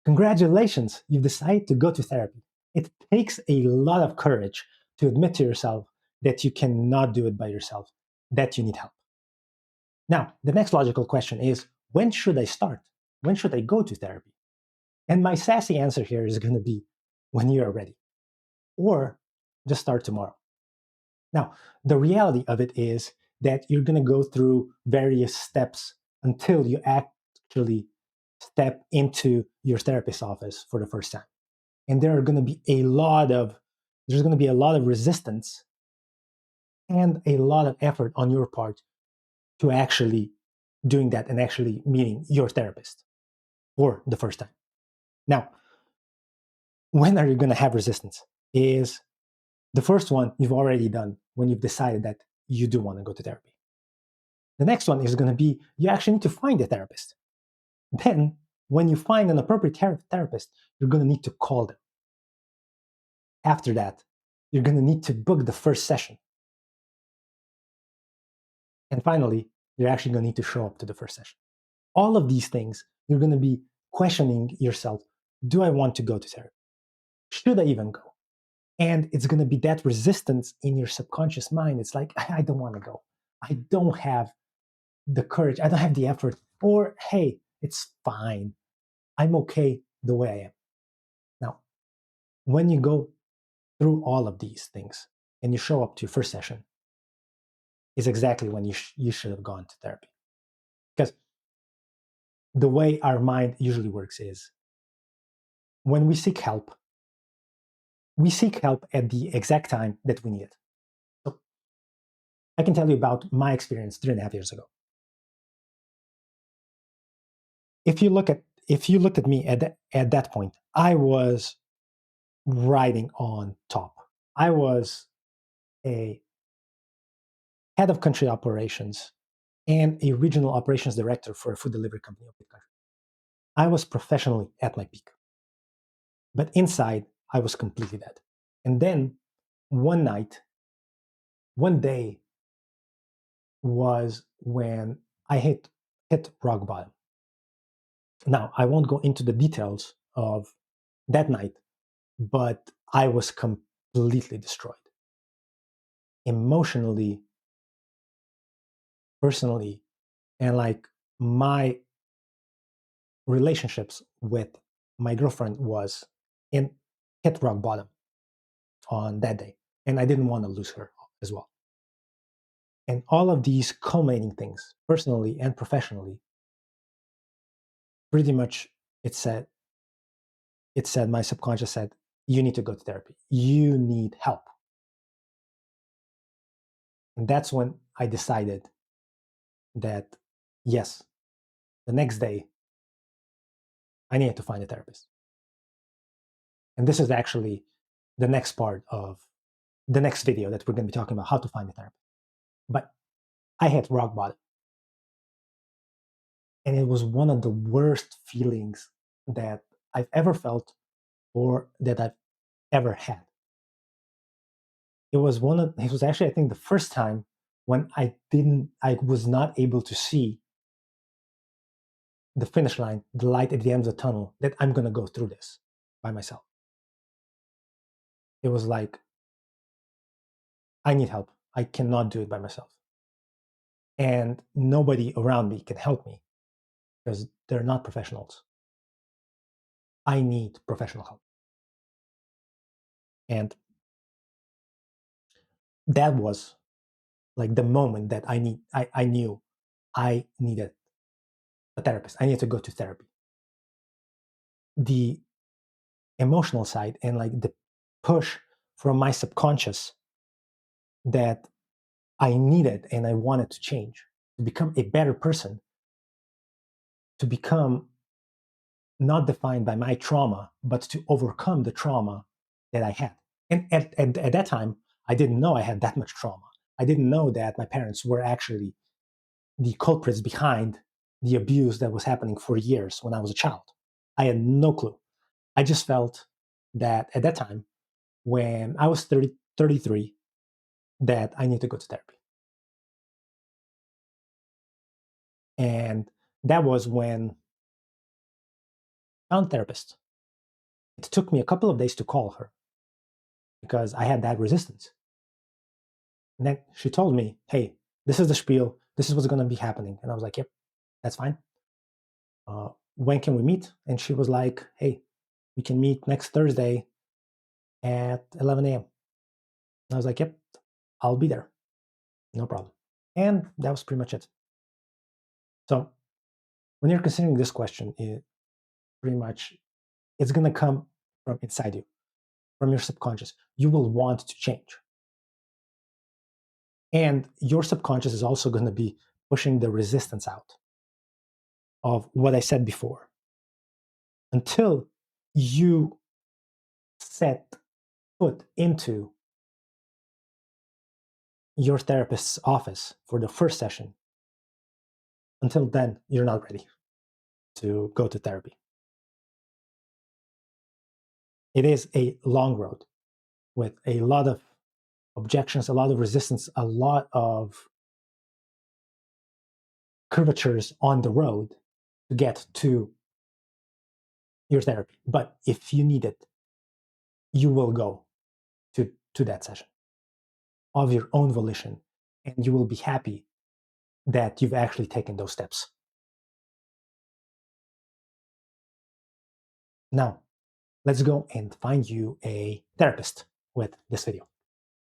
Congratulations, you've decided to go to therapy. It takes a lot of courage to admit to yourself that you cannot do it by yourself, that you need help. Now, the next logical question is, when should I start? When should I go to therapy? And my sassy answer here is going to be when you are ready, or just start tomorrow. Now, the reality of it is that you're going to go through various steps until you actually step into your therapist's office for the first time. And there are going to be there's going to be a lot of resistance and a lot of effort on your part to actually doing that and actually meeting your therapist for the first time. Now, when are you going to have resistance? Is the first one you've already done when you've decided that you do want to go to therapy. The next one is going to be you actually need to find a therapist. Then, when you find an appropriate therapist, you're going to need to call them. After that, you're going to need to book the first session. And finally, you're actually going to need to show up to the first session. All of these things, you're going to be questioning yourself. Do I want to go to therapy? Should I even go? And it's going to be that resistance in your subconscious mind. It's like, I don't want to go. I don't have the courage. I don't have the effort. Or, hey, it's fine. I'm okay the way I am. Now, when you go through all of these things and you show up to your first session, is exactly when you should have gone to therapy. Because the way our mind usually works is when we seek help at the exact time that we need it. So I can tell you about my experience 3.5 years ago. If you looked at me at that point, I was riding on top. I was a head of country operations and a regional operations director for a food delivery company of the country. I was professionally at my peak. But inside, I was completely dead. And then one night, one day was when I hit rock bottom. Now, I won't go into the details of that night, but I was completely destroyed. Emotionally, personally, and like my relationships with my girlfriend was in hit rock bottom on that day. And I didn't want to lose her as well. And all of these culminating things, personally and professionally, pretty much it said my subconscious said, you need to go to therapy. You need help. And that's when I decided that, yes, the next day, I needed to find a therapist. And this is actually the next part of the next video that we're going to be talking about how to find a therapist. But I hit rock bottom. And it was one of the worst feelings that I've ever felt or that I've ever had. It was actually, I think, the first time when I was not able to see the finish line, the light at the end of the tunnel, that I'm going to go through this by myself. It was like, I need help. I cannot do it by myself. And nobody around me can help me because they're not professionals. I need professional help. And that was like the moment that I knew I needed a therapist. I needed to go to therapy. The emotional side and like the push from my subconscious that I needed and I wanted to change, to become a better person, to become not defined by my trauma, but to overcome the trauma that I had. And at that time, I didn't know I had that much trauma. I didn't know that my parents were actually the culprits behind the abuse that was happening for years when I was a child. I had no clue. I just felt that at that time, when I was 33, that I need to go to therapy. And that was when found a therapist. It took me a couple of days to call her because I had that resistance. And then she told me, hey, this is the spiel. This is what's going to be happening. And I was like, yep, that's fine. When can we meet? And she was like, hey, we can meet next Thursday at 11 a.m. And I was like, yep, I'll be there. No problem. And that was pretty much it. So when you're considering this question, it pretty much it's going to come from inside you, from your subconscious. You will want to change. And your subconscious is also going to be pushing the resistance out of what I said before. Until you set foot into your therapist's office for the first session, until then, you're not ready to go to therapy. It is a long road with a lot of objections, a lot of resistance, a lot of curvatures on the road to get to your therapy. But if you need it, you will go to that session of your own volition, and you will be happy that you've actually taken those steps. Now, let's go and find you a therapist with this video.